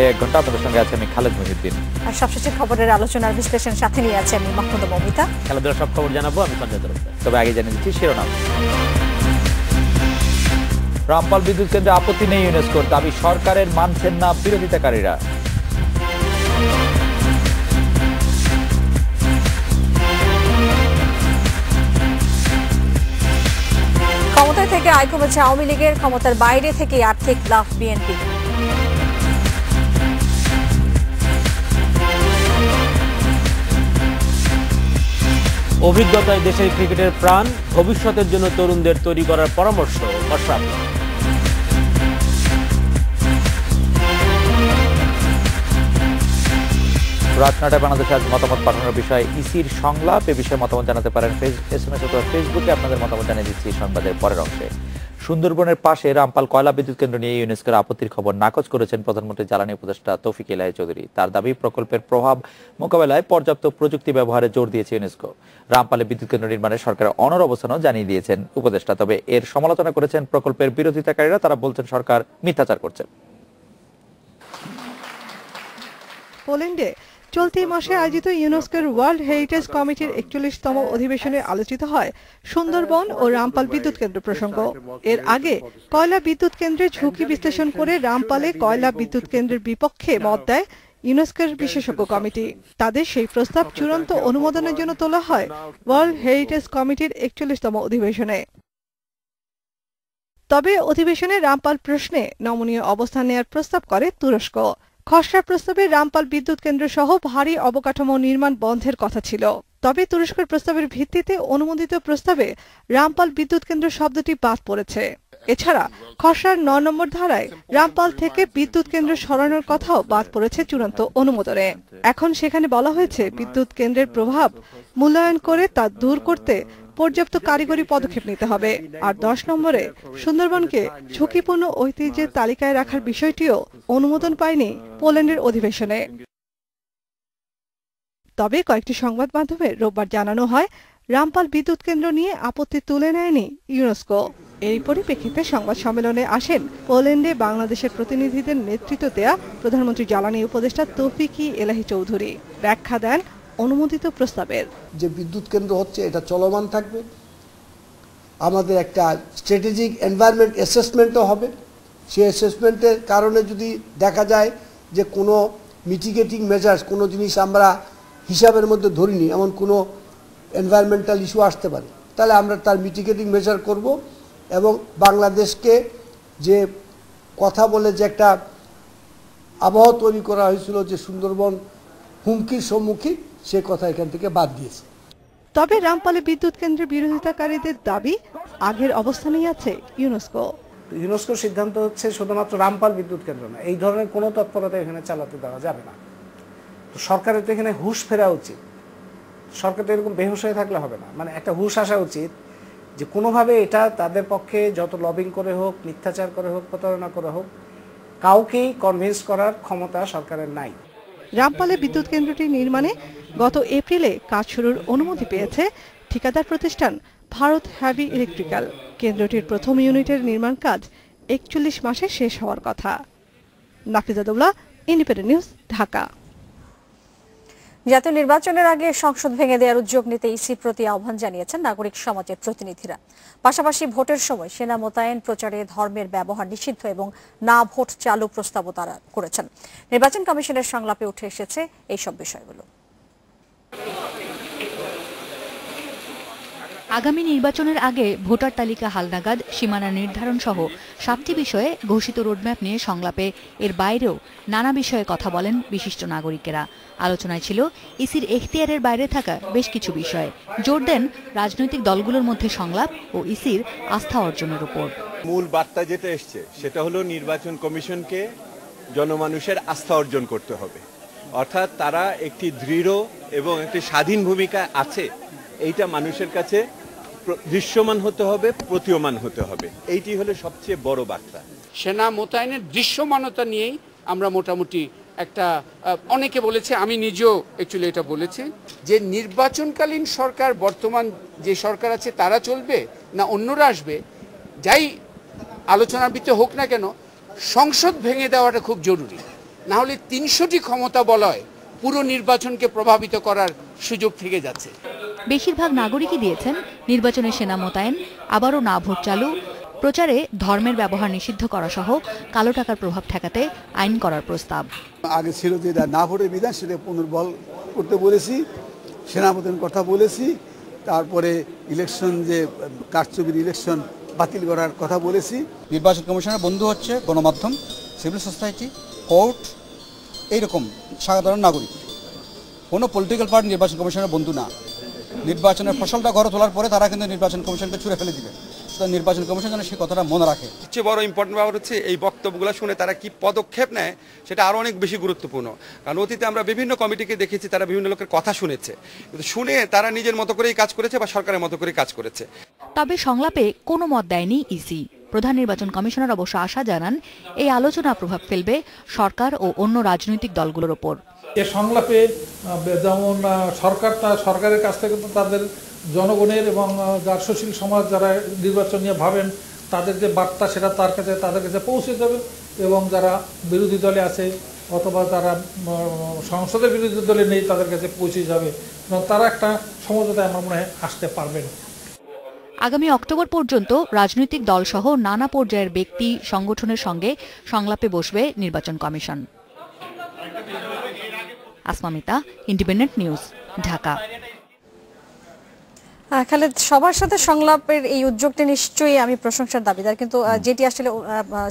এক ঘন্টা আপনাদের সঙ্গে আছে আমি খালেদ মহিউদ্দিন। আর সবশেষে খবরের আলোচনার বিশ্লেষণ সাথে নিয়ে আছে আমি মাহমুদা মমিতা। খেলাধুলার সব খবর জানাবো আমি সঞ্জয় তরফদার। তবে আগে জানিয়ে দিচ্ছি শিরোনাম। রামপাল বিদ্যুৎ কেন্দ্রে আপত্তি নেই ইউনেস্কোর, দাবি সরকারের মানছেন না বিরোধিতাকারীরা। ক্ষমতায় থেকে আয় কমেছে আওয়ামী লীগের, ক্ষমতার বাইরে থেকে আর্থিক লাভ বিএনপি। অভিজ্ঞতায় দেশের ক্রিকেটের প্রাণ, ভবিষ্যতের জন্য তরুণদের তৈরি করার পরামর্শ অশরাফ। রাজনাটে বাংলাদেশে আজ মতামত পাঠানোর বিষয়ে ইসির সংলাপ, এ বিষয়ে মতামত জানাতে পারেন SMS অথবা ফেসবুকে। আপনাদের মতামত জানিয়ে দিচ্ছি সংবাদের পরের অংশে। সুন্দরবনের পাশে রামপাল কয়লা বিদ্যুৎ কেন্দ্র নিয়ে ইউনেস্কোর আপত্তির খবর নাকচ করেছেন প্রধানমন্ত্রী জ্বালানি উপদেষ্টা তৌফিক ইলাহি চৌধুরী। তার দাবি প্রকল্পের প্রভাব মোকাবেলায় পর্যাপ্ত প্রযুক্তি ব্যবহারে জোর দিয়েছে ইউনেস্কো। রামপালে বিদ্যুৎ কেন্দ্র নির্মাণে সরকারের অনড় অবস্থানও জানিয়ে দিয়েছেন উপদেষ্টা। তবে এর সমালোচনা করেছেন প্রকল্পের বিরোধিতাকারীরা। তারা বলছেন সরকার মিথ্যাচার করছে। পোল্যান্ডে চলতি মাসে আয়োজিত ইউনেস্কোর ওয়ার্ল্ড হেরিটেজ কমিটির ৪১তম অধিবেশনে আলোচিত হয় সুন্দরবন ও রামপাল বিদ্যুৎ কেন্দ্র প্রসঙ্গ। এর আগে কয়লা বিদ্যুৎ কেন্দ্রের ঝুঁকি বিশ্লেষণ করে রামপালে কয়লা বিদ্যুৎ কেন্দ্রের বিপক্ষে মত দেয় ইউনেস্কোর বিশেষজ্ঞ কমিটি। তাদের সেই প্রস্তাব চূড়ান্ত অনুমোদনের জন্য তোলা হয় ওয়ার্ল্ড হেরিটেজ কমিটির ৪১তম অধিবেশনে। তবে অধিবেশনে রামপাল প্রশ্নে নমনীয় অবস্থান নেয়ার প্রস্তাব করে তুরস্ক। খসড়া প্রস্তাবে রামপাল বিদ্যুৎ কেন্দ্র সহ ভারী অবকাঠামো নির্মাণ বন্ধের কথা ছিল। তবে তুরস্কের প্রস্তাবের ভিত্তিতে অনুমোদিত প্রস্তাবে রামপাল বিদ্যুৎ কেন্দ্র শব্দটি বাদ পড়েছে। এছাড়া খসড়ার ৯ নম্বর ধারায় রামপাল থেকে বিদ্যুৎ কেন্দ্র সরানোর কথাও বাদ পড়েছে চূড়ান্ত অনুমোদনে। এখন সেখানে বলা হয়েছে বিদ্যুৎ কেন্দ্রের প্রভাব মূল্যায়ন করে তা দূর করতে পর্যাপ্ত কারিগরি পদক্ষেপ নিতে হবে। আর ১০ নম্বরে সুন্দরবনকে ঝুঁকিপূর্ণ ঐতিহ্যের তালিকায় রাখার বিষয়টিও অনুমোদন পায়নি পোল্যান্ডের অধিবেশনে। তবে কয়েকটি সংবাদ মাধ্যমে রোববার জানানো হয় রামপাল বিদ্যুৎ কেন্দ্র নিয়ে আপত্তি তুলে নেয়নি ইউনেস্কো। এই পরিপ্রেক্ষিতে সংবাদ সম্মেলনে আসেন পোল্যান্ডে বাংলাদেশের প্রতিনিধিদের নেতৃত্ব দেয়া প্রধানমন্ত্রী জ্বালানি উপদেষ্টা তৌফিক ইলাহি চৌধুরী। ব্যাখ্যা দেন অনুমোদিত প্রস্তাবের। যে বিদ্যুৎ কেন্দ্র হচ্ছে এটা চলমান থাকবে, আমাদের একটা স্ট্র্যাটেজিক এনভায়রনমেন্ট অ্যাসেসমেন্টও হবে। সেই অ্যাসেসমেন্টের কারণে যদি দেখা যায় যে কোনো মিটিগেটিং মেজার্স, কোনো জিনিস আমরা হিসাবের মধ্যে ধরিনি, এমন কোনো এনভায়রনমেন্টাল ইস্যু আসতে পারে, তাহলে আমরা তার মিটিগেটিং মেজার করব। এবং বাংলাদেশকে যে কথা বলে যে একটা আবহাওয়া তৈরি করা হয়েছিল যে সুন্দরবন হুমকির সম্মুখীন, সে কথা এখান থেকে বাদ দিয়েছে। তবে রামপালে বিদ্যুৎ কেন্দ্রের বিরোধিতাকারীদের দাবি আগের অবস্থানেই আছে ইউনেস্কো। ইউনেস্কোর সিদ্ধান্ত হচ্ছে শুধুমাত্র রামপাল বিদ্যুৎ কেন্দ্র না, এই ধরনের কোনো তৎপরতা এখানে চালাতে দেওয়া যাবে না। তো সরকারের তো এখানে হুঁশ ফেরা উচিত। সরকার তো এরকম বেহুশ হয়ে থাকলে হবে না, মানে একটা হুঁশ আসা উচিত যে কোনোভাবে এটা তাদের পক্ষে যত লবিং করে হোক, মিথ্যাচার করে হোক, প্রতারণা করে হোক, কাউকেই কনভিন্স করার ক্ষমতা সরকারের নাই। রামপালে বিদ্যুৎ কেন্দ্রটি নির্মাণে গত এপ্রিলে কাজ শুরুর অনুমতি পেয়েছে ঠিকাদার প্রতিষ্ঠান ভারত হেভি ইলেকট্রিক্যাল। কেন্দ্রটির প্রথম ইউনিটের নির্মাণ কাজ ৪১ মাসে শেষ হওয়ার কথা। Nafiza Daula, independent news, Dhaka. জাতীয় নির্বাচনের আগে সংসদ ভেঙে দেওয়ার উদ্যোগ নিতে ইসির প্রতি আহ্বান জানিয়েছেন নাগরিক সমাজের প্রতিনিধিরা। পাশাপাশি ভোটের সময় সেনা মোতায়েন, প্রচারে ধর্মের ব্যবহার নিষিদ্ধ এবং না ভোট চালু প্রস্তাবও তারা করেছেন। নির্বাচন কমিশনের সংলাপে উঠে এসেছে এইসব বিষয়গুলো। আগামী নির্বাচনের আগে ভোটার তালিকা হালনাগাদ, সীমানা নির্ধারণ সহ ৭টি বিষয়ে ঘোষিত রোডম্যাপ নিয়ে সংলাপে এর বাইরেও নানা বিষয়ে কথা বলেন বিশিষ্ট নাগরিকেরা। আলোচনায় ছিল ইসির এখতিয়ারের বাইরে থাকা বেশ কিছু বিষয়। জোর দেন রাজনৈতিক দলগুলোর মধ্যে সংলাপ ও ইসির আস্থা অর্জনের উপর। মূল বার্তা যেটা এসছে সেটা হলো নির্বাচন কমিশনকে জনমানুষের আস্থা অর্জন করতে হবে, অর্থাৎ তারা একটি দৃঢ় এবং একটি স্বাধীন ভূমিকা আছে, এইটা মানুষের কাছে দৃশ্যমান হতে হবে, প্রতীয়মান হতে হবে। এইটি হলো সবচেয়ে বড় বার্তা। সেনা মোতায়েনের দৃশ্যমানতা নিয়েই আমরা মোটামুটি একটা, অনেকে বলেছে, আমি নিজেও অ্যাকচুয়ালি এটা বলেছি, যে নির্বাচনকালীন সরকার, বর্তমান যে সরকার আছে তারা চলবে না অন্যরা আসবে, যাই আলোচনার ভিতরে হোক না কেন, সংসদ ভেঙে দেওয়াটা খুব জরুরি। না হলে 300টি ক্ষমতা বলয় পুরো নির্বাচনকে প্রভাবিত করার সুযোগ থেকে যাচ্ছে। বেশিরভাগ নাগরিকই দিয়েছেন নির্বাচনে সেনা মোতায়েন, আবারও না ভোট চালু, প্রচারে ধর্মের ব্যবহার নিষিদ্ধ করা সহ কালো টাকার প্রভাব ঠেকাতে আইন করার প্রস্তাব। আগে ছিল যে না ভোটের বিধান, সেটা পুনর্বহাল করতে বলেছি, সেনা মোতায়েন কথা বলেছি, তারপরে ইলেকশন যে কারচুপির ইলেকশন বাতিল করার কথা বলেছি। নির্বাচন কমিশনের বন্ধু হচ্ছে গণমাধ্যম, সিভিল সোসাইটি, কোর্ট, এইরকম সাধারণ নাগরিক। কোনো পলিটিক্যাল পার্টি নির্বাচন কমিশনের বন্ধু না। নির্বাচনের ফসলটা ঘরে তোলার পরে তারা কিন্তু নির্বাচন কমিশনকে ছুঁড়ে ফেলে দিবে। নির্বাচন কমিশন যেন সেই কথাটা মনে রাখে। সবচেয়ে বড় ইম্পর্টেন্ট ব্যাপার হচ্ছে এই বক্তব্যগুলো শুনে তারা কি পদক্ষেপ নেয় সেটা আরও অনেক বেশি গুরুত্বপূর্ণ। কারণ অতীতে আমরা বিভিন্ন কমিটিকে দেখেছি তারা বিভিন্ন লোকের কথা শুনেছে, কিন্তু শুনে তারা নিজের মতো করেই কাজ করেছে বা সরকারের মতো করেই কাজ করেছে। তবে সংলাপে কোনো মত দেয়নি ইসি। প্রধান নির্বাচন কমিশনার অবশ্য আশা জানান এই আলোচনা প্রভাব ফেলবে সরকার ও অন্য রাজনৈতিক দলগুলোর ওপর। এ সংলাপে যেমন সরকারের কাছ থেকে তো তাদের জনগণের এবং যার সুশীল সমাজ যারা নির্বাচন নিয়ে ভাবেন তাদের যে বার্তা সেটা তাদের কাছে পৌঁছে যাবে, এবং যারা বিরোধী দলে আছে অথবা যারা সংসদের বিরোধী দলে নেই তাদের কাছে পৌঁছে যাবে, এবং তারা একটা সমঝোতায় আমার মনে হয় আসতে পারবেন। আগামী অক্টোবর পর্যন্ত রাজনৈতিক দলসহ নানা পর্যায়ের ব্যক্তি সংগঠনের সঙ্গে সংলাপে বসবে নির্বাচন commission. Asma Mita, independent news, Dhaka. Khaled, সবার সাথে সংলাপের এই উদ্যোগটি নিশ্চয়ই আমি প্রশংসার দাবিদার, কিন্তু যেটি আসলে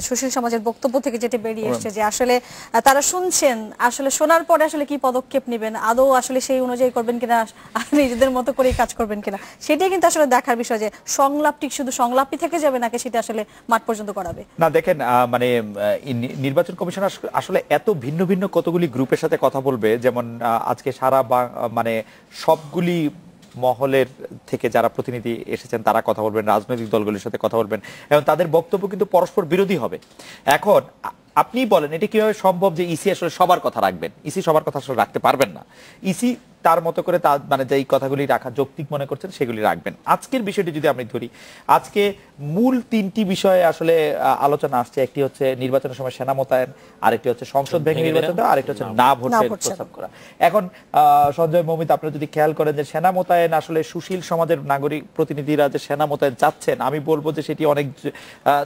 সুশীল সমাজের বক্তব্য থেকে যেটি বেরিয়ে এসছে যে আসলে তারা শুনছেন, আসলে শোনার পরে আসলে কি পদক্ষেপ নেবেন, আদৌ আসলে সেই অনুযায়ী করবেন কিনা, নিজেদের মতো করেই কাজ করবেন কিনা, সেটাই কিন্তু আসলে দেখার বিষয় যে সংলাপটি শুধু সংলাপই থেকে যাবে নাকি সেটা আসলে মাঠ পর্যন্ত করাবে। না দেখেন, মানে নির্বাচন কমিশন আসলে এত ভিন্ন ভিন্ন কতগুলি গ্রুপের সাথে কথা বলবে, যেমন আজকে সারা মানে সবগুলি মহলের থেকে যারা প্রতিনিধি এসেছেন তারা কথা বলবেন, রাজনৈতিক দলগুলির সাথে কথা বলবেন, এবং তাদের বক্তব্য কিন্তু পরস্পর বিরোধী হবে। এখন আপনি বলেন এটা কিভাবে সম্ভব যে ইসি আসলে সবার কথা রাখবেন? ইসি সবার কথা আসলে রাখতে পারবেন না। ইসি তার মতো করে মানে যেই কথাগুলি রাখা যৌক্তিক মনে করছেন সেগুলি রাখবেন। আজকের বিষয়টি যদি আমি ধরি, আজকে মূল তিনটি বিষয়ে আসলে আলোচনা আসছে। একটি হচ্ছে নির্বাচনের সময় সেনা মোতায়েন, আরেকটি হচ্ছে সংসদ ভেঙে নির্বাচন দেওয়া, আরেকটি হচ্ছে না ভোটের প্রস্তাব করা। এখন সঞ্জয় মমিত, আপনারা যদি খেয়াল করেন যে সেনা মোতায়েন আসলে সুশীল সমাজের নাগরিক প্রতিনিধিরা যে সেনা মোতায়েন চাচ্ছেন, আমি বলবো যে সেটি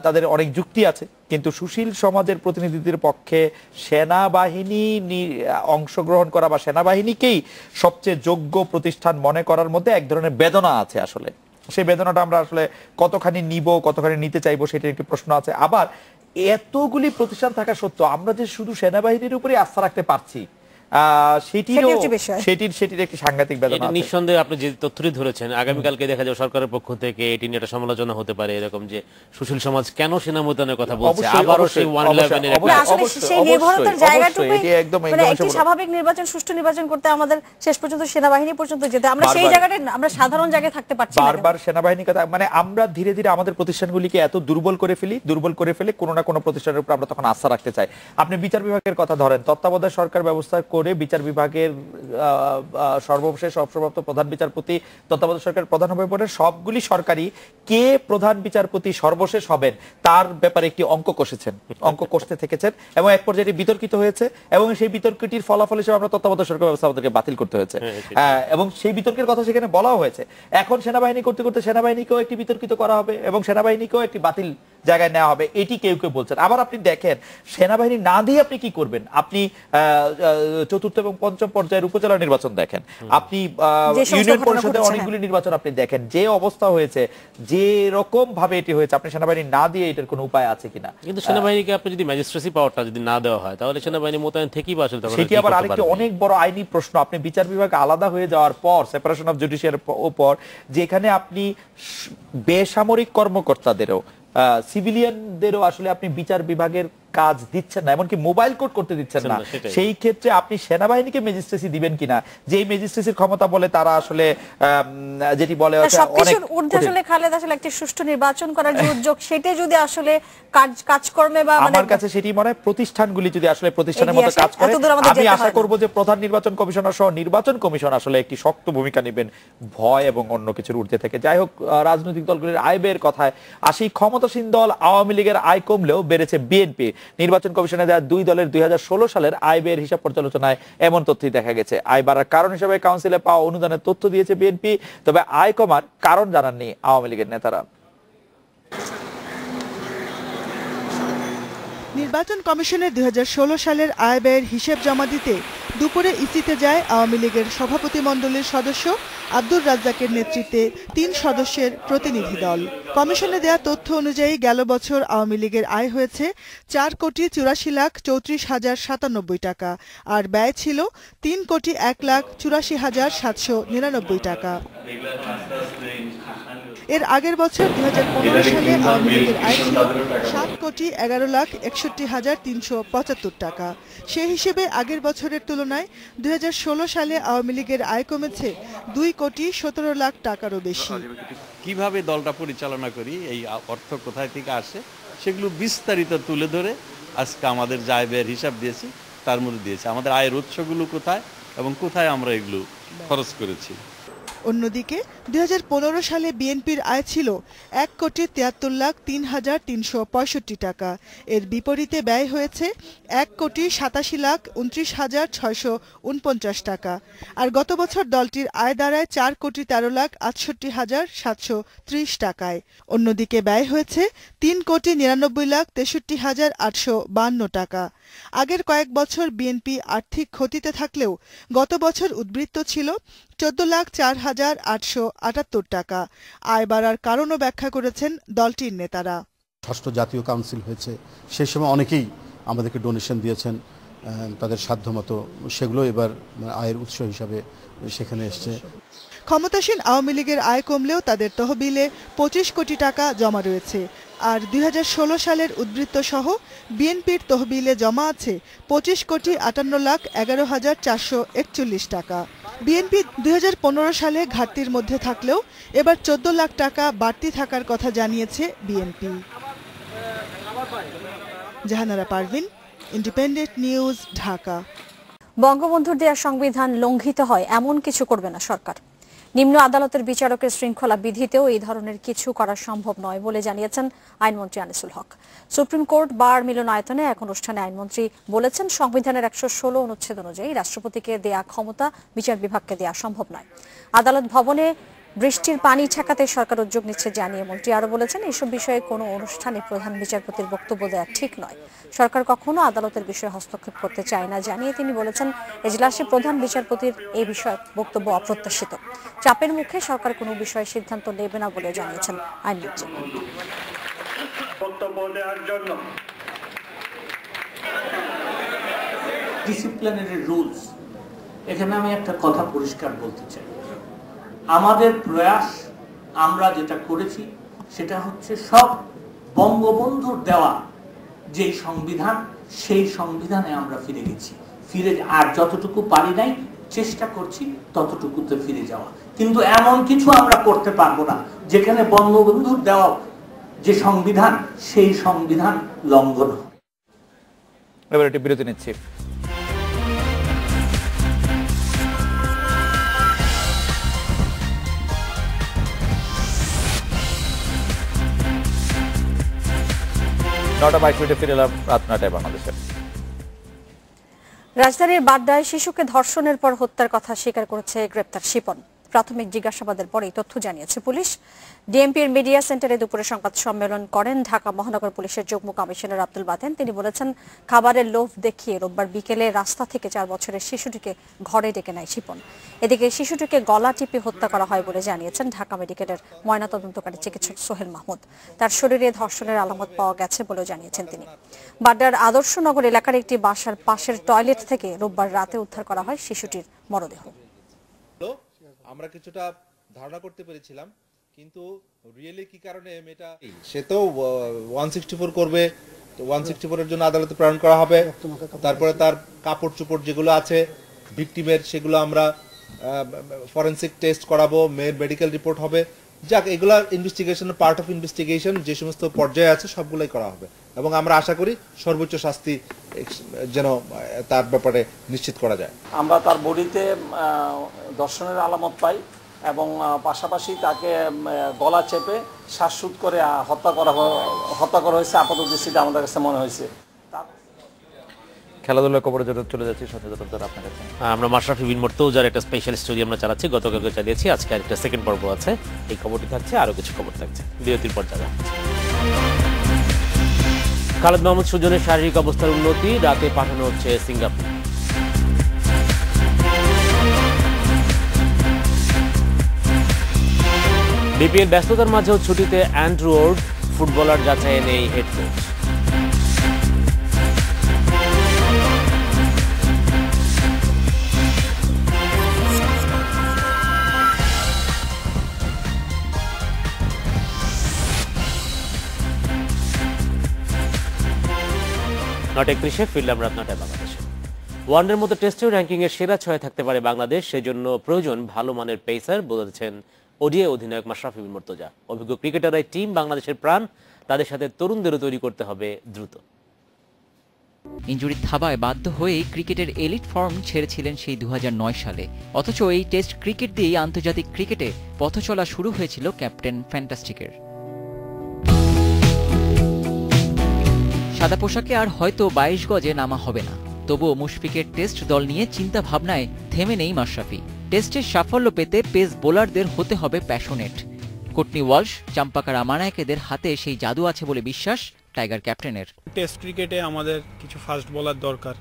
তাদের অনেক যুক্তি আছে, কিন্তু সুশীল সমাজের প্রতিনিধিদের পক্ষে সেনাবাহিনী অংশগ্রহণ করা বা সেনাবাহিনীকেই সবচেয়ে যোগ্য প্রতিষ্ঠান মনে করার মধ্যে এক ধরনের বেদনা আছে। আসলে সেই বেদনাটা আমরা আসলে কতখানি নিব, কতখানি নিতে চাইবো, সেটার একটি প্রশ্ন আছে। আবার এতগুলি প্রতিষ্ঠান থাকা সত্ত্বেও আমরা যে শুধু সেনাবাহিনীর উপরে আস্থা রাখতে পারছি, সেটির একটি সাংঘাতিক বেদনা। নিঃসন্দেহে আপনি যে তথ্যটি ধরেছেন, আগামীকালকে দেখা যাবে সরকারের পক্ষ থেকে এটি নিয়ে একটা সমালোচনা হতে পারে, এরকম যে সুশীল সমাজ কেন সেনা মোতায়েনের কথা বলছে, আবারও সেই 111 একটি স্বাভাবিক নির্বাচন, সুষ্ঠু নির্বাচন করতে আমাদের শেষ পর্যন্ত সেনাবাহিনী পর্যন্ত যেতে, আমরা সেই জায়গাটা আমরা সাধারণ জায়গায় থাকতে পারছি না। বারবার সেনাবাহিনী কথা, মানে আমরা ধীরে ধীরে আমাদের প্রতিষ্ঠানগুলিকে এত দুর্বল করে ফেলে কোনো না কোনো প্রতিষ্ঠানের উপর আমরা তখন আস্থা রাখতে চাই। আপনি বিচার বিভাগের কথা ধরেন, তত্ত্বাবধায়ক সরকার ব্যবস্থা করে বিচার বিভাগের সর্বশেষ অবসরপ্রাপ্ত প্রধান বিচারপতি তত্ত্বাবধায়ক সরকার প্রধান হয়ে পড়ে, সবগুলি সরকারি কে প্রধান বিচারপতি সর্বশেষ হবেন তার ব্যাপারে একটি অঙ্ক কষতে থেকেছেন, এবং এক পর্যায়ে বিতর্কিত হয়েছে, এবং সেই বিতর্কটির ফলাফল হিসেবে আমরা তত্ত্বাবধায়ক সরকার ব্যবস্থা আমাদেরকে বাতিল করতে হয়েছে, এবং সেই বিতর্কের কথা সেখানে বলাও হয়েছে। এখন সেনাবাহিনী করতে করতে সেনাবাহিনীকেও একটি বিতর্কিত করা হবে এবং সেনাবাহিনীকেও একটি বাতিল জায়গায় নেওয়া হবে, এটি কেউ কেউ বলছেন। আবার আপনি দেখেন সেনাবাহিনী না দিয়ে আপনি কি করবেন? আপনি চতুর্থ এবং পঞ্চম পর্যায়ের উপজেলা নির্বাচন দেখেন, আপনি ইউনিয়ন পরিষদের অনেকগুলি নির্বাচন আপনি দেখেন, যে অবস্থা হয়েছে, যে রকম ভাবে এটি হয়েছে, আপনি সেনাবাহিনী না দিয়ে এটার কোনো উপায় আছে কিনা? কিন্তু সেনাবাহিনীকে আপনি যদি ম্যাজিস্ট্রেসি পাওয়ারটা যদি না দেওয়া হয় তাহলে সেনাবাহিনী মোতায়েন থেকেই বা আসলে সেটি আবার আরেকটি অনেক বড় আইনি প্রশ্ন। আপনি বিচার বিভাগ আলাদা হয়ে যাওয়ার পর, সেপারেশন অফ জুডিশিয়ারির উপর, যেখানে আপনি বেসামরিক কর্মকর্তাদেরও সিভিলিয়ানদেরও আসলে আপনি বিচার বিভাগের কাজ দিচ্ছেন না, এমনকি মোবাইল কোড করতে দিচ্ছেন না, সেই ক্ষেত্রে আপনি সেনাবাহিনীকে ম্যাজিস্ট্রেসি দিবেন কিনা? যে ম্যাজিস্ট্রেসির ক্ষমতা বলে তারা আসলে যেটি বলে খালেদ আসলে একটি সুষ্ঠু নির্বাচন করার যে উদ্যোগ, সেটা যদি আসলে কাজকর্মে বা আমার কাছে সেটি মনে হয় প্রতিষ্ঠানগুলি যদি আসলে প্রতিষ্ঠানের মতো কাজ করে, আমি আশা করব যে প্রধান নির্বাচন কমিশনার সহ নির্বাচন কমিশন আসলে একটি শক্ত ভূমিকা নেবেন ভয় এবং অন্য কিছুর ঊর্ধ্বে থেকে। যাই হোক, রাজনৈতিক দলগুলির আয় ব্যয়ের কথায় আসি, ক্ষমতাসীন দল আওয়ামী লীগের আয় কমলেও বেড়েছে বিএনপি। নির্বাচন কমিশনে দেওয়া দুই দলের 2016 সালের আয় ব্যয়ের হিসাব পর্যালোচনায় এমন তথ্যই দেখা গেছে। আয় বাড়ার কারণ হিসেবে কাউন্সিলে পাওয়া অনুদানের তথ্য দিয়েছে বিএনপি, তবে আয় কমার কারণ জানাননি আওয়ামী লীগের নেতারা। নির্বাচন কমিশনের 2016 সালের আয় ব্যয়ের হিসেব জমা দিতে দুপুরে ইসিতে যায় আওয়ামী লীগের সভাপতিমণ্ডলীর সদস্য আব্দুর রাজ্জাকের নেতৃত্বে 3 সদস্যের প্রতিনিধি দল। কমিশনে দেয়া তথ্য অনুযায়ী গেল বছর আওয়ামী লীগের আয় হয়েছে 4,84,97 টাকা, আর ব্যয় ছিল 3,01,84,799 টাকা। এর আগের বছর 2015 সালে আওয়ামী লীগের আয় ছিল 7,11,61,375 টাকা। সে হিসেবে আগের বছরের তুলনায় 2016 সালে আওয়ামী লীগের আয় কমেছে 2,17,00,000 টাকারও বেশি। কিভাবে দলটা পরিচালনা করি, এই অর্থ কোথায় থেকে আসে, সেগুলো বিস্তারিত তুলে ধরে আজকে আমাদের যে আয় ব্যয়ের হিসাব দিয়েছি তার মধ্যে দিয়েছি আমাদের আয়ের উৎসগুলো কোথায় এবং কোথায় আমরা এগুলো খরচ করেছি। অন্যদিকে 2015 সালে বিএনপির আয় ছিল 1,73,03,365 টাকা। এর বিপরীতে ব্যয় হয়েছে 1,87,29,649 টাকা। আর গত বছর দলটির আয় দাঁড়ায় 4,68,68,730 টাকায়। অন্যদিকে ব্যয় হয়েছে 3,99,63,852 টাকা। আগের কয়েক বছর বিএনপি আর্থিক ক্ষতিতে থাকলেও গত বছর উদ্বৃত্ত ছিল 14,04,878 টাকা। আয় বাড়ার কারণও ব্যাখ্যা করেছেন দলটির নেতারা। ষষ্ঠ জাতীয় কাউন্সিল হয়েছে, সেই সময় অনেকেই আমাদেরকে ডোনেশন দিয়েছেন তাদের সাধ্যমতো, সেগুলো এবার আয়ের উৎস হিসাবে সেখানে এসছে। ক্ষমতাসীন আওয়ামী লীগের আয় কমলেও তাদের তহবিলে 25 কোটি টাকা জমা রয়েছে। আর 2016 সালের উদ্বৃত্ত সহ বিএনপির তহবিলে জমা আছে 25,58,11,441 টাকা। বিএনপি 2015 সালে ঘাটতির মধ্যে থাকলেও এবার 14 লাখ টাকা বাড়তি থাকার কথা জানিয়েছে BNP. Jahanara Parvin, Independent news, Dhaka. বঙ্গবন্ধুর দেয়া সংবিধান লঙ্ঘিত হয় এমন কিছু করবে না সরকার। নিম্ন আদালতের বিচারকের শৃঙ্খলা বিধিতেও এই ধরনের কিছু করা সম্ভব নয় বলে জানিয়েছেন আইনমন্ত্রী আনিসুল হক। সুপ্রিম কোর্ট বার মিলনায়তনে এক অনুষ্ঠানে আইনমন্ত্রী বলেছেন, সংবিধানের 116 অনুচ্ছেদ অনুযায়ী রাষ্ট্রপতিকে দেয়া ক্ষমতা বিচার বিভাগকে দেয়া সম্ভব নয়। আদালত ভবনে বৃষ্টির পানি ঠেকাতে সরকার উদ্যোগ নিচ্ছে জানিয়ে মন্ত্রী আরো বলেছেন, এসব বিষয়ে কোনো অনুষ্ঠানে প্রধান বিচারপতির বক্তব্য দেওয়া ঠিক নয়। সরকার কখনো আদালতের বিষয়ে হস্তক্ষেপ করতে চায় না জানিয়ে তিনি বলেছেন, এজলাসে প্রধান বিচারপতির এই বিষয়ে বক্তব্য অপ্রত্যাশিত। চাপের মুখে সরকার কোনো বিষয়ে সিদ্ধান্ত নেবে না বলে জানিয়েছেন আইনমন্ত্রী। বক্তব্য দেওয়ার জন্য ডিসিপ্লিনারি রুলস, এখানে আমি একটা কথা পরিষ্কার বলতে চাই। আমাদের প্রয়াস, আমরা যেটা করেছি সেটা হচ্ছে সব বঙ্গবন্ধুর দেওয়া যে সংবিধান, সেই সংবিধানে আমরা ফিরে গেছি। আর যতটুকু পারি নাই চেষ্টা করছি ততটুকুতে ফিরে যাওয়া। কিন্তু এমন কিছু আমরা করতে পারবো না যেখানে বঙ্গবন্ধুর দেওয়া যে সংবিধান, সেই সংবিধান লঙ্ঘন হয়। এবার একটি বিরতি নিচ্ছি। রাজধানীর বাড্ডায় শিশুকে ধর্ষণের পর হত্যার কথা স্বীকার করেছে গ্রেপ্তার শিপন। প্রাথমিক জিজ্ঞাসাবাদের পর এই তথ্য জানিয়েছে পুলিশ। ডিএমপির মিডিয়া সেন্টারে দুপুরে সংবাদ সম্মেলন করেন ঢাকা মহানগর পুলিশের যুগ্ম কমিশনার আব্দুল বাতেন। তিনি বলেছেন, খাবারের লোভ দেখিয়ে রোববার বিকেলে রাস্তা থেকে 4 বছরের শিশুটিকে ঘরে ডেকে নেয় শিপন। এদিকে শিশুটিকে গলা টিপে হত্যা করা হয় বলে জানিয়েছেন ঢাকা মেডিকেলের ময়নাতদন্তকারী চিকিৎসক সোহেল মাহমুদ। তার শরীরে ধর্ষণের আলামত পাওয়া গেছে বলেও জানিয়েছেন তিনি। বাড্ডার আদর্শনগর এলাকার একটি বাসার পাশের টয়লেট থেকে রোববার রাতে উদ্ধার করা হয় শিশুটির মরদেহ। আমরা কিছুটা ধারণা করতে পেরেছিলাম, কিন্তু রিয়েলি কি কারণে মেয়েটা, সে তো 164 করবে, তো 164 এর জন্য আদালতে প্রেরণ করা হবে। তারপরে তার কাপড় চোপড় যেগুলো আছে ভিকটিমের, সেগুলো আমরা ফরেনসিক টেস্ট করাবো, মেয়ের মেডিকেল রিপোর্ট হবে। যাক, এগুলা ইনভেস্টিগেশন, পার্ট অফ ইনভেস্টিগেশন, যে সমস্ত পর্যায়ে আছে সবগুলাই করা হবে এবং আমরা আশা করি সর্বোচ্চ শাস্তি যেন তার ব্যাপারে নিশ্চিত করা যায়। আমরা তার বডিতে ধর্ষণের আলামত পাই এবং পাশাপাশি তাকে গলা চেপে শ্বাসরোধ করে হত্যা করা হয়েছে আপাত দৃষ্টিতে আমাদের কাছে মনে হয়েছে। খেলাধুলার খবরে জন্য চলে যাচ্ছি সচেতনতা আপনার কাছে। আমরা মাশরাফি বিন মুর্তজার একটা স্পেশাল স্টোরি আমরা চালাচ্ছি, গতকালকে চালিয়েছি, আজকে আরেকটা সেকেন্ড পর্ব আছে। এই খবরটি থাকছে, আরো কিছু খবর থাকছে, বিরতির পর যাবে। খালেদ মাহমুদ সুজনের শারীরিক অবস্থার উন্নতি, রাতে পাঠানো হচ্ছে সিঙ্গাপুর। বিপিএল ব্যস্ততার মাঝেও ছুটিতে অ্যান্ড্রু ওয়ার্ড, ফুটবলার যাচাইয়ে নেই হেড কোচ। নটা 31 ফিরলাম রাত 9টায় বাংলাদেশে। ওয়ানডের মতো টেস্টেও র্যাঙ্কিংয়ের সেরা 6 থাকতে পারে বাংলাদেশ, সেজন্য প্রয়োজন ভালো মানের পেসার বলেছেন ওডিআই অধিনায়ক মাশরাফি বিন মুর্তজা। অভিজ্ঞ ক্রিকেটাররাই টিম বাংলাদেশের প্রাণ, তাদের সাথে তরুণদেরও তৈরি করতে হবে দ্রুত। ইনজুরির থাবায় বাধ্য হয়েই ক্রিকেটের এলিট ফর্ম ছেড়েছিলেন সেই 2009 সালে। অথচ এই টেস্ট ক্রিকেট দিয়েই আন্তর্জাতিক ক্রিকেটে পথচলা শুরু হয়েছিল ক্যাপ্টেন ফ্যান্টাস্টিকের। সাদা পোশাকে আর হয়তো 22 গজে নামা হবে না, তবুও মুশফিকের টেস্ট দল নিয়ে চিন্তা ভাবনায় থেমে নেই মাশরাফি। টেস্টের সাফল্য পেতে পেস বোলারদের হতে হবে প্যাশনেট। কোটনি ওয়ালশ, চাম্পাকার আমানায়কেদের হাতে সেই জাদু আছে বলে বিশ্বাস টাইগার ক্যাপ্টেনের। টেস্ট ক্রিকেটে আমাদের কিছু ফাস্ট বোলার দরকার।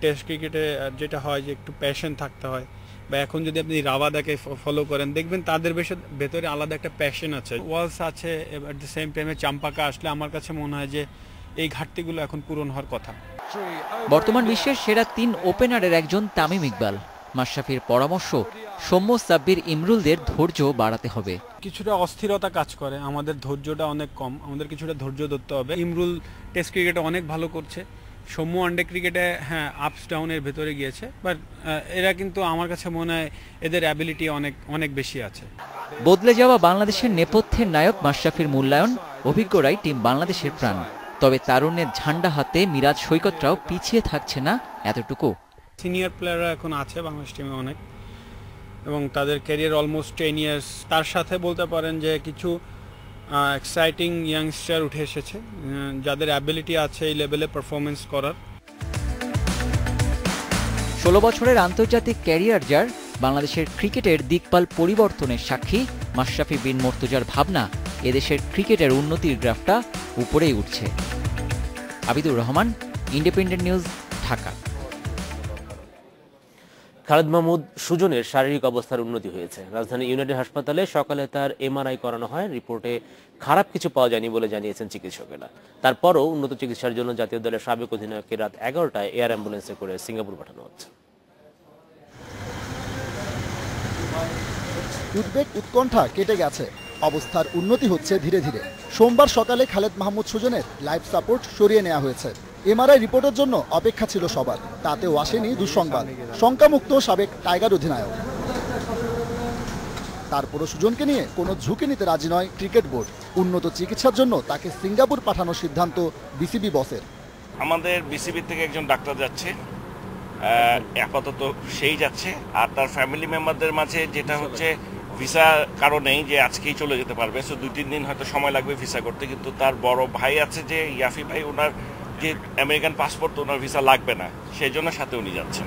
টেস্ট ক্রিকেটে যেটা হয় যে একটু প্যাশন থাকতে হয়, বা এখন যদি আপনি রাবাদাকে ফলো করেন দেখবেন তাদের ভেতরে আলাদা একটা প্যাশন আছে। ওয়ালস আছে, এট দ্য সেম টাইমে চাম্পাকা আসলে আমার কাছে মনে হয় যে এই ঘাটতিগুলো এখন পূরণ হওয়ার কথা। বর্তমান বিশ্বের সেরা 3 ওপেনারের একজন তামিম ইকবাল। মাশরাফির পরামর্শ, সৌম্য, সাব্বির, ইমরুলদের ধৈর্য বাড়াতে হবে। কিছুটা অস্থিরতা কাজ করে, আমাদের ধৈর্যটা অনেক কম, আমাদের কিছুটা ধৈর্য ধরতে হবে। ইমরুল টেস্ট ক্রিকেটে অনেক ভালো করছে, সৌম্য ওয়ানডে ক্রিকেটে হ্যাঁ আপস ডাউনের ভেতরে গিয়েছে, বাট এরা কিন্তু আমার কাছে মনে হয় এদের অ্যাবিলিটি অনেক বেশি আছে। বদলে যাওয়া বাংলাদেশের নেপথ্যের নায়ক মাশরাফির মূল্যায়ন, অভিজ্ঞরাই টিম বাংলাদেশের প্রাণ। তবে তারুণ্যের ঝান্ডা হাতে মিরাজ সৈকতরাও পিছিয়ে থাকছে না এতটুকু। সিনিয়র প্লেয়াররা এখন আছে বাংলাদেশ টিমে অনেক, এবং তাদের ক্যারিয়ার অলমোস্ট 10 ইয়ার্স। তার সাথে বলতে পারেন যে কিছু এক্সাইটিং ইয়াংস্টার উঠে এসেছে যাদের অ্যাবিলিটি আছে এই লেভেলে পারফরমেন্স করার। 16 বছরের আন্তর্জাতিক ক্যারিয়ার যার, বাংলাদেশের ক্রিকেটের দিকপাল পরিবর্তনের সাক্ষী মাশরাফি বিন মুর্তজার ভাবনা, এদেশের ক্রিকেটের উন্নতির গ্রাফটা উপরেই উঠছে। Abidur Rahman, independent news, Dhaka. খালেদ মাহমুদ সুজনের শারীরিক অবস্থার উন্নতি হয়েছে। রাজধানী ইউনাইটেড হাসপাতালে সকালে তার এমআরআই করানো হয়। রিপোর্টে খারাপ কিছু পাওয়া যায়নি বলে জানিয়েছেন চিকিৎসকেরা। তারপরও উন্নত চিকিৎসার জন্য জাতীয় দলের সাবেক অধিনায়ককে রাত 11টায় এয়ার অ্যাম্বুলেন্সে করে সিঙ্গাপুর পাঠানো হচ্ছে। উদ্বেগ উৎকণ্ঠা কেটে গেছে, অবস্থার উন্নতি হচ্ছে ধীরে ধীরে। সোমবার সকালে খালেদ মাহমুদ সুজনের লাইফ সাপোর্ট সরিয়ে নেওয়া হয়েছে। এমআরআই রিপোর্টের জন্য অপেক্ষা ছিল সবার, তাতেও আসেনি দুঃসংবাদ। শঙ্কামুক্ত সাবেক টাইগার অধিনায়ক। তারপরও সুজনকে নিয়ে কোনো ঝুঁকি নিতে রাজি নয় ক্রিকেট বোর্ড। উন্নত চিকিৎসার জন্য তাকে সিঙ্গাপুর পাঠানোর সিদ্ধান্ত বিসিবি বসের। আমাদের বিসিবি থেকে একজন ডাক্তার যাচ্ছে, আপাতত সেই যাচ্ছে। আর তার ফ্যামিলি মেম্বারদের মাঝে যেটা হচ্ছে ভিসা কারণেই যে আজকেই চলে যেতে পারবে, সো 2-3 দিন হয়তো সময় লাগবে ভিসা করতে। কিন্তু তার বড় ভাই আছে যে ইয়াফি ভাই, ওনার যে আমেরিকান পাসপোর্ট, ওনার ভিসা লাগবে না, সেই জন্য সাথে উনি যাচ্ছেন।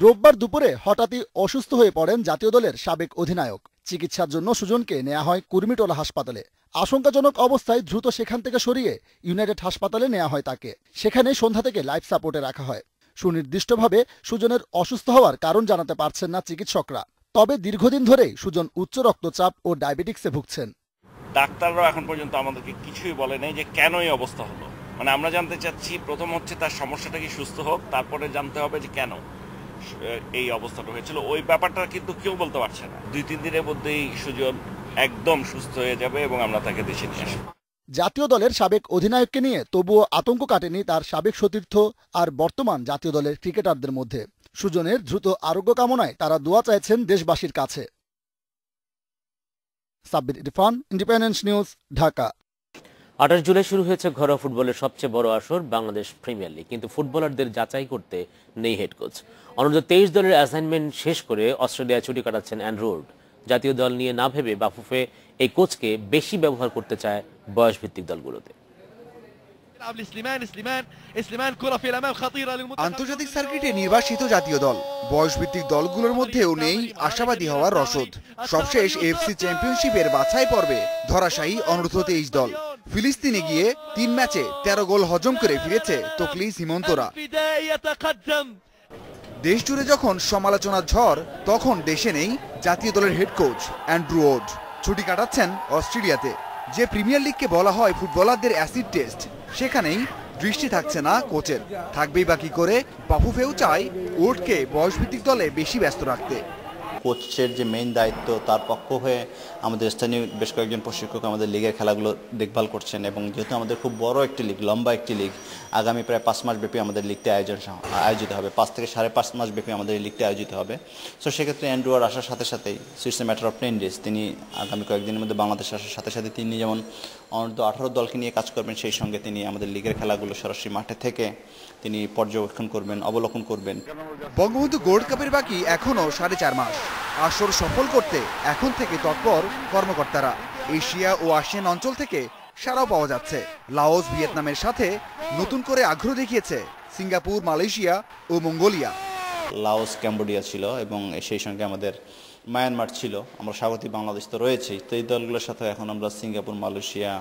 রোববার দুপুরে হঠাৎই অসুস্থ হয়ে পড়েন জাতীয় দলের সাবেক অধিনায়ক। চিকিৎসার জন্য সুজনকে নেওয়া হয় কুর্মিটোলা হাসপাতালে। আশঙ্কাজনক অবস্থায় দ্রুত সেখান থেকে সরিয়ে ইউনাইটেড হাসপাতালে নেওয়া হয় তাকে। সেখানে সন্ধ্যা থেকে লাইফ সাপোর্টে রাখা হয়। সুনির্দিষ্টভাবে সুজনের অসুস্থ হওয়ার কারণ জানাতে পারছেন না চিকিৎসকরা। তবে দীর্ঘদিন ধরেই সুজন উচ্চ রক্তচাপ ও ডায়াবেটিক্সে ভুগছেন। ডাক্তাররাও এখন পর্যন্ত আমাদেরকে কিছুই বলে নাই যে কেন এই অবস্থা হলো। মানে আমরা জানতে চাচ্ছি, প্রথম হচ্ছে তার সমস্যাটা কি সুস্থ হোক, তারপরে জানতে হবে যে কেন এই অবস্থাটা হয়েছিল। ওই ব্যাপারটা কিন্তু কেউ বলতে পারছে না। 2-3 দিনের মধ্যেই সুজন একদম সুস্থ হয়ে যাবে এবং আমরা তাকে দেশে নিয়ে আসবো। জাতীয় দলের সাবেক অধিনায়ককে নিয়ে তবুও আতঙ্ক কাটেনি তার সাবেক সতীর্থ আর বর্তমান জাতীয় দলের ক্রিকেটারদের মধ্যে। সুজনের দ্রুত আরোগ্য কামনায় তারা দোয়া চাইছেন দেশবাসীর কাছে। Sabbir Irfan, independence news, Dhaka. 28 জুলাই শুরু হয়েছে ঘরোয়া ফুটবলের সবচেয়ে বড় আসর বাংলাদেশ প্রিমিয়ার লিগ, কিন্তু ফুটবলারদের যাচাই করতে নেই হেড কোচ। অনূর্ধ্ব 23 দলের অ্যাসাইনমেন্ট শেষ করে অস্ট্রেলিয়ায় ছুটি কাটাচ্ছেন অ্যান্ড্রু ওয়ার্ড। জাতীয় দল নিয়ে না ভেবে বাফুফে এই কোচকে বেশি ব্যবহার করতে চায় বয়সভিত্তিক দলগুলোতে। আন্তর্জাতিক সার্কিটে নির্বাসিত জাতীয় দল, বয়সভিত্তিক দলগুলোর মধ্যেও নেই আশাবাদী হওয়ার রসদ। সবশেষ এএফসি চ্যাম্পিয়নশিপের বাছাই পর্বে ধরাশায়ী অনূর্ধ্ব-23 দল। ফিলিস্তিনে গিয়ে 3 ম্যাচে 13 গোল হজম করে ফিরেছে তকলিস হিমন্তরা। দেশ জুড়ে যখন সমালোচনার ঝড়, তখন দেশে নেই জাতীয় দলের হেড কোচ অ্যান্ড্রু ওড। ছুটি কাটাচ্ছেন অস্ট্রেলিয়াতে। যে প্রিমিয়ার লিগকে বলা হয় ফুটবলারদের অ্যাসিড টেস্ট, সেখানেই দৃষ্টি থাকছে না কোচের। থাকবেই বাকি করে বাফুফেও চায় ওডকে বয়সভিত্তিক দলে বেশি ব্যস্ত রাখতে। কোচের যে মেইন দায়িত্ব, তার পক্ষ হয়ে আমাদের স্থানীয় বেশ কয়েকজন প্রশিক্ষক আমাদের লিগের খেলাগুলো দেখভাল করছেন, এবং যেহেতু আমাদের খুব বড় একটি লিগ, লম্বা একটি লিগ, আগামী প্রায় 5 মাস ব্যাপী আমাদের লিগটি আয়োজিত হবে। 5 থেকে 5.5 মাস ব্যাপী আমাদের এই লিগটি আয়োজিত হবে। সো সেক্ষেত্রে অ্যান্ড্রুয়ার আসার সাথে সাথেই it's a matter of 10 days, তিনি আগামী কয়েকদিনের মধ্যে বাংলাদেশ আসার সাথে সাথে তিনি যেমন অনূর্ধ্ব-18 দলকে নিয়ে কাজ করবেন, সেই সঙ্গে তিনি আমাদের লিগের খেলাগুলো সরাসরি মাঠে থেকে তিনি পর্যবেক্ষণ করবেন, অবলোকন করবেন। বঙ্গবন্ধু গোল্ড কাপের বাকি এখনও 4.5 মাস। আসর সফল করতে এখন থেকে তৎপর কর্মকর্তারা। এশিয়া ও আসিয়ান অঞ্চল থেকে সারাও পাওয়া যাচ্ছে। লাওস, ভিয়েতনামের সাথে নতুন করে আগ্রহ দেখিয়েছে সিঙ্গাপুর, মালয়েশিয়া ও মঙ্গোলিয়া। লাওস, ক্যাম্বোডিয়া ছিল এবং সেই সঙ্গে আমাদের মায়ানমার ছিল। আমরা স্বাগতিক বাংলাদেশ তো রয়েছেই, তো এই দলগুলোর সাথে এখন আমরা সিঙ্গাপুর, মালয়েশিয়া,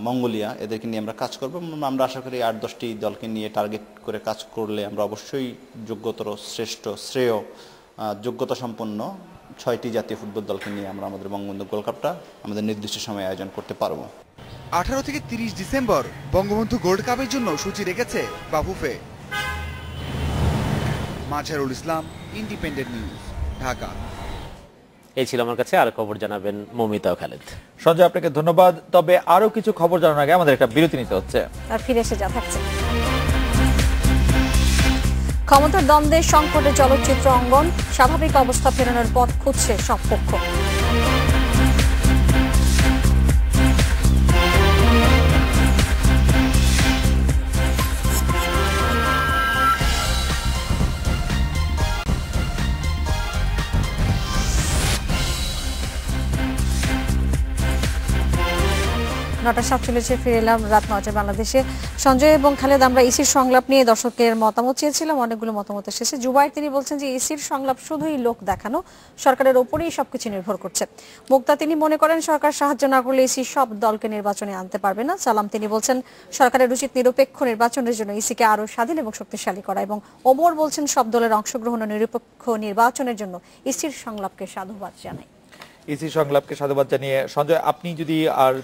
মঙ্গোলিয়া এদেরকে নিয়ে আমরা কাজ করব। আমরা আশা করি 8-10টি দলকে নিয়ে টার্গেট করে কাজ করলে আমরা অবশ্যই যোগ্যতর, শ্রেষ্ঠ, শ্রেয়, যোগ্যতা সম্পন্ন 6টি জাতীয় ফুটবল দলকে নিয়ে আমরা আমাদের বঙ্গবন্ধু গোল্ড কাপটা আমাদের নির্দিষ্ট সময়ে আয়োজন করতে পারব। 18 থেকে 30 ডিসেম্বর বঙ্গবন্ধু গোল্ড কাপের জন্য সূচি রেখেছে বাফুফে। মাঝারুল ইসলাম, ইন্ডিপেন্ডেন্ট নিউজ, ঢাকা। এই ছিল আমার কাছে। আর খবর জানাবেন মৌমিতা ও খালেদ। সঞ্জয়, আপনাকে ধন্যবাদ। তবে আরো কিছু খবর জানার আগে আমাদের একটা বিরতি নিতে হচ্ছে। আর ফিরে এসে যা থাকছে। ক্ষমতার দ্বন্দ্বে সংকটে চলচ্চিত্র অঙ্গন, স্বাভাবিক অবস্থা ফেরানোর পথ খুঁজছে সব পক্ষ। নটা 47 ফিরে এলাম রাত 9টায় বাংলাদেশে। সঞ্জয় এবং খালেদ, আমরা ইসির সংলাপ নিয়ে দর্শকের মতামত চেয়েছিলাম। অনেকগুলো মতামত এসেছে। জুবাইর তিনি বলছেন যে ইসির সংলাপ শুধুই লোক দেখানো, সরকারের ওপরেই সবকিছু নির্ভর করছে। মুক্তা তিনি মনে করেন সরকার সাহায্য না করলে ইসি সব দলকে নির্বাচনে আনতে পারবে না। সালাম তিনি বলছেন সরকারের উচিত নিরপেক্ষ নির্বাচনের জন্য ইসিকে আরো স্বাধীন এবং শক্তিশালী করা। এবং ওমর বলছেন সব দলের অংশগ্রহণ ও নিরপেক্ষ নির্বাচনের জন্য ইসির সংলাপকে সাধুবাদ জানাই। ইসি সংলাপকে সাধুবাদ জানিয়ে সঞ্জয়, আপনি যদি আর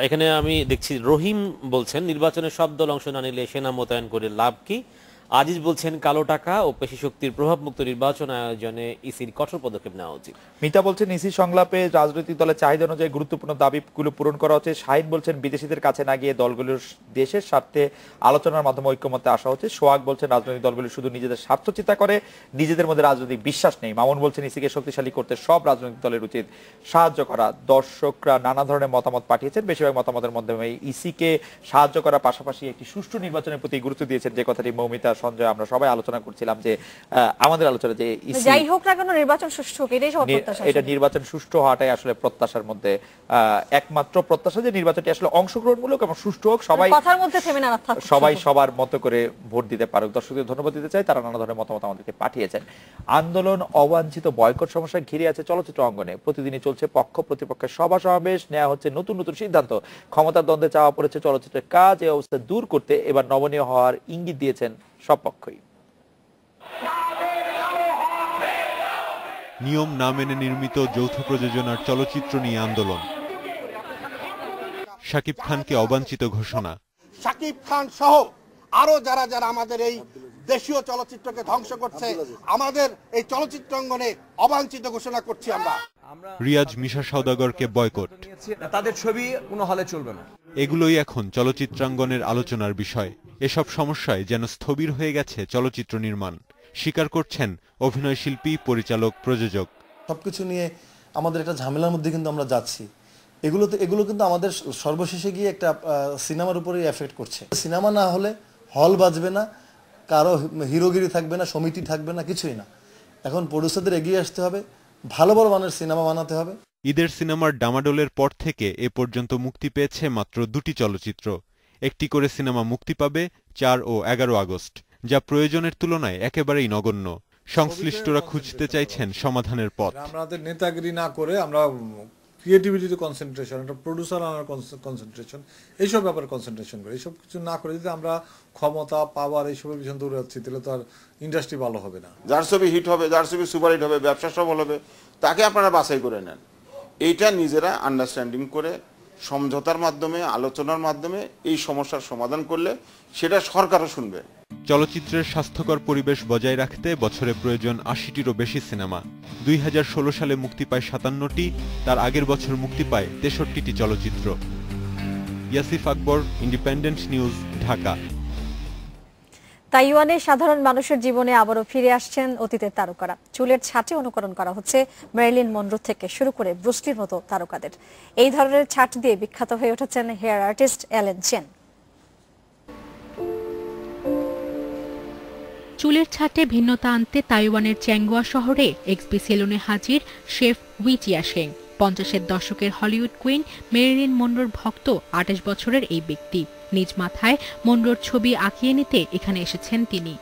এখানে আমি দেখছি রহিম বলছেন নির্বাচনে সব দল অংশ না নিলে সেনা মোতায়েন করে লাভ কি। আজিজ বলছেন কালো টাকা ও পেশি শক্তির প্রভাবমুক্ত নির্বাচন আয়োজনে ইসির কঠোর পদক্ষেপ নেওয়া উচিত। মিতা বলছেন ইসি সংলাপে রাজনৈতিক দলের চাহিদা অনুযায়ী গুরুত্বপূর্ণ দাবিগুলো পূরণ করা হচ্ছে। শাহিন বলছেন বিদেশিদের কাছে না গিয়ে দলগুলোর দেশের স্বার্থে আলোচনার মাধ্যমে ঐক্যমত্যে আসা হচ্ছে। সোহাগ বলছেন রাজনৈতিক দলগুলো শুধু নিজেদের স্বার্থ চিন্তা করে, নিজেদের মধ্যে রাজনৈতিক বিশ্বাস নেই। মামুন বলছেন ইসিকে শক্তিশালী করতে সব রাজনৈতিক দলের উচিত সাহায্য করা। দর্শকরা নানা ধরনের মতামত পাঠিয়েছেন। বেশিরভাগ মতামতের মাধ্যমে ইসিকে সাহায্য করার পাশাপাশি একটি সুষ্ঠু নির্বাচনের প্রতি গুরুত্ব দিয়েছেন, যে কথাটি মৌমিতা, সঞ্জয় আমরা সবাই আলোচনা করছিলাম যে আমাদের আলোচনা যে যাই হোক না কেন নির্বাচন সুষ্ঠু হোক, এটাই সবার প্রত্যাশা। এটা নির্বাচন সুষ্ঠু হওয়াটাই আসলে প্রত্যাশার মধ্যে একমাত্র প্রত্যাশা, যে নির্বাচনটি আসলে অংশগ্রহণমূলক এবং সুষ্ঠু হোক, সবাই কথার মধ্যে থেমে না থাকুক, সবাই সবার মতো করে ভোট দিতে পারুক। দর্শকদের ধন্যবাদ দিতে চাই, তারা নানা ধরনের মতামত আমাদেরকে পাঠিয়েছেন। আন্দোলন, অবাঞ্ছিত বয়কট সমস্যা ঘিরে আছে চলচ্চিত্র অঙ্গনে। প্রতিদিনই চলছে পক্ষ প্রতিপক্ষের সভা সমাবেশ, নেওয়া হচ্ছে নতুন নতুন সিদ্ধান্ত। ক্ষমতার দ্বন্দ্বে চাওয়া পড়েছে চলচ্চিত্রের কাজ। এই অবস্থা দূর করতে এবার নমনীয় হওয়ার ইঙ্গিত দিয়েছেন সব পক্ষই। নিয়ম না মেনে নির্মিত যৌথ প্রযোজনার চলচ্চিত্র নিয়ে আন্দোলন। শাকিব খানকে অবাঞ্ছিত ঘোষণা। শাকিব খান সহ আরো যারা যারা আমাদের এই দেশীয় চলচ্চিত্রকে ধ্বংস করছে, আমাদের এই চলচ্চিত্র অঙ্গনে অবাঞ্ছিত ঘোষণা করছি আমরা। রিয়াজ মিশা সওদাগরকে বয়কট। তাদের ছবি কোনো হলে চলবে না। এগুলোই এখন চলচ্চিত্রাঙ্গনের আলোচনার বিষয়। এসব সমস্যায় যেন স্থবির হয়ে গেছে চলচ্চিত্র নির্মাণ, স্বীকার করছেন অভিনয় শিল্পী, পরিচালক, প্রযোজক। সবকিছু নিয়ে আমাদের একটা ঝামেলার মধ্যে কিন্তু আমরা যাচ্ছি। এগুলো কিন্তু আমাদের সর্বশেষে গিয়ে একটা সিনেমার উপরেই এফেক্ট করছে। সিনেমা না হলে হল বাজবে না, কারো হিরোগিরি থাকবে না, সমিতি থাকবে না, কিছুই না। এখন প্রডিউসারদের এগিয়ে আসতে হবে, ভালো ভালো মানের সিনেমা বানাতে হবে। ঈদের সিনেমার ডামাডোলের পর থেকে এ পর্যন্ত মুক্তি পেয়েছে মাত্র 2টি চলচ্চিত্র। একটি করে সিনেমা মুক্তি পাবে 4 ও 11 আগস্ট, যা প্রয়োজনের তুলনায় একেবারেই নগণ্য। সংশ্লিষ্টরা খুঁজতে চাইছেন সমাধানের পথ। আমাদের নেতাগিরি না করে আমরা ক্রিয়েটিভিটিতে কনসেন্ট্রেশন, একটা প্রডিউসার আনার কনসেন্ট্রেশন, এইসব ব্যাপারে কনসেন্ট্রেশন করে, এইসব কিছু না করে যদি আমরা ক্ষমতা পাওয়ার এইসবের পিছনে দৌড়ে যাচ্ছি, তাহলে তো আর ইন্ডাস্ট্রি ভালো হবে না। যার ছবি হিট হবে, যার ছবি সুপার হিট হবে, ব্যবসা সফল হবে, তাকে আপনারা বাছাই করে নেন। এইটা নিজেরা আন্ডারস্ট্যান্ডিং করে সমঝোতার মাধ্যমে, আলোচনার মাধ্যমে এই সমস্যার সমাধান করলে সেটা সরকারও শুনবে। চলচ্চিত্রের স্বাস্থ্যকর পরিবেশ বজায় রাখতে বছরে প্রয়োজন ৮০টিরও বেশি সিনেমা। 2016 সালে মুক্তি পায় 57টি, তার আগের বছর মুক্তি পায় 63টি চলচ্চিত্র। ইয়াসিফ আকবর, ইন্ডিপেন্ডেন্ট নিউজ, ঢাকা। তাইওয়ানে সাধারণ মানুষের জীবনে আবারও ফিরে আসছেন অতীতের তারকারা। চুলের ছাঁটে অনুকরণ করা হচ্ছে ম্যারিলিন মনরো থেকে শুরু করে ব্রুসলির মতো তারকাদের। এই ধরনের ছাঁট দিয়ে বিখ্যাত হয়ে উঠেছেন হেয়ার আর্টিস্ট অ্যালেন চেন। চুলের ছাঁটে ভিন্নতা আনতে তাইওয়ানের চ্যাংগুয়া শহরে এক্সপি সেলুনে হাজির শেফ উই চিয়াশেং। 50-এর দশকের হলিউড কুইন ম্যারিলিন মনরোর ভক্ত 28 বছরের এই ব্যক্তি। নিজ মাথায় মনরোর ছবি আঁকিয়ে নিতে এখানে এসেছেন তিনি।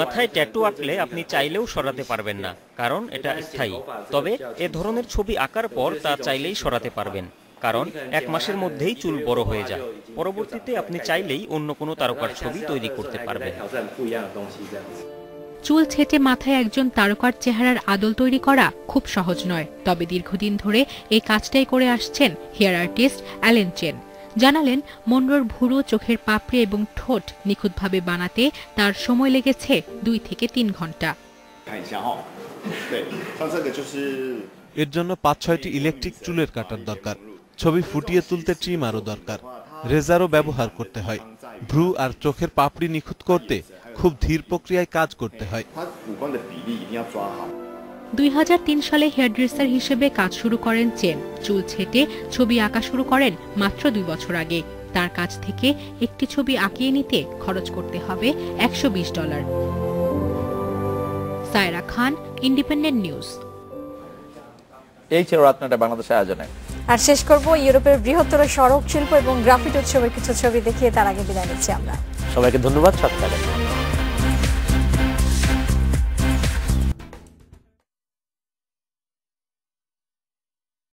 মাথায় ট্যাটু আঁকলে আপনি চাইলেও সরাতে পারবেন না, কারণ এটা স্থায়ী। তবে এ ধরনের ছবি আঁকার পর তা চাইলেই সরাতে পারবেন, কারণ 1 মাসের মধ্যেই চুল বড় হয়ে যায়। পরবর্তীতে আপনি চাইলেই অন্য কোনো তারকার ছবি তৈরি করতে পারবেন। চুল ছেঁটে মাথায় একজন তারকার চেহারার আদল তৈরি করা খুব সহজ নয়, তবে দীর্ঘদিন ধরে এই কাজটাই করে আসছেন হেয়ার আর্টিস্ট অ্যালেন চেন। জানালেন মনরোর ভুরু, চোখের পাপড়ি এবং ঠোঁট নিখুঁতভাবে বানাতে তার সময় লেগেছে 2 থেকে 3 ঘন্টা। এর জন্য 5-6টি ইলেকট্রিক চুলের কাটার দরকার। ছবি ফুটিয়ে তুলতে ট্রিমারও দরকার। রেজারও ব্যবহার করতে হয়। ভ্রু আর চোখের পাপড়ি নিখুঁত করতে খুব ধীর প্রক্রিয়ায় কাজ করতে হয়। 2003 সালে হেয়ার ড্রেসার হিসেবে কাজ শুরু করেন চেন। চুল ছেঁটে ছবি আঁকা শুরু করেন মাত্র 2 বছর আগে। তার কাছ থেকে একটি ছবি আঁকিয়ে নিতে খরচ করতে হবে $120। সায়রা খান, ইন্ডিপেন্ডেন্ট নিউজ। এই ছিল রাতনাটা বাংলাদেশের আয়োজনে। আর শেষ করব ইউরোপের বৃহত্তর সড়ক শিল্প এবং গ্রাফিটি উৎসবের কিছু ছবি দেখিয়ে তার আগে বিদায় নিচ্ছি আমরা। সবাইকে ধন্যবাদ। সাথে থাকুন।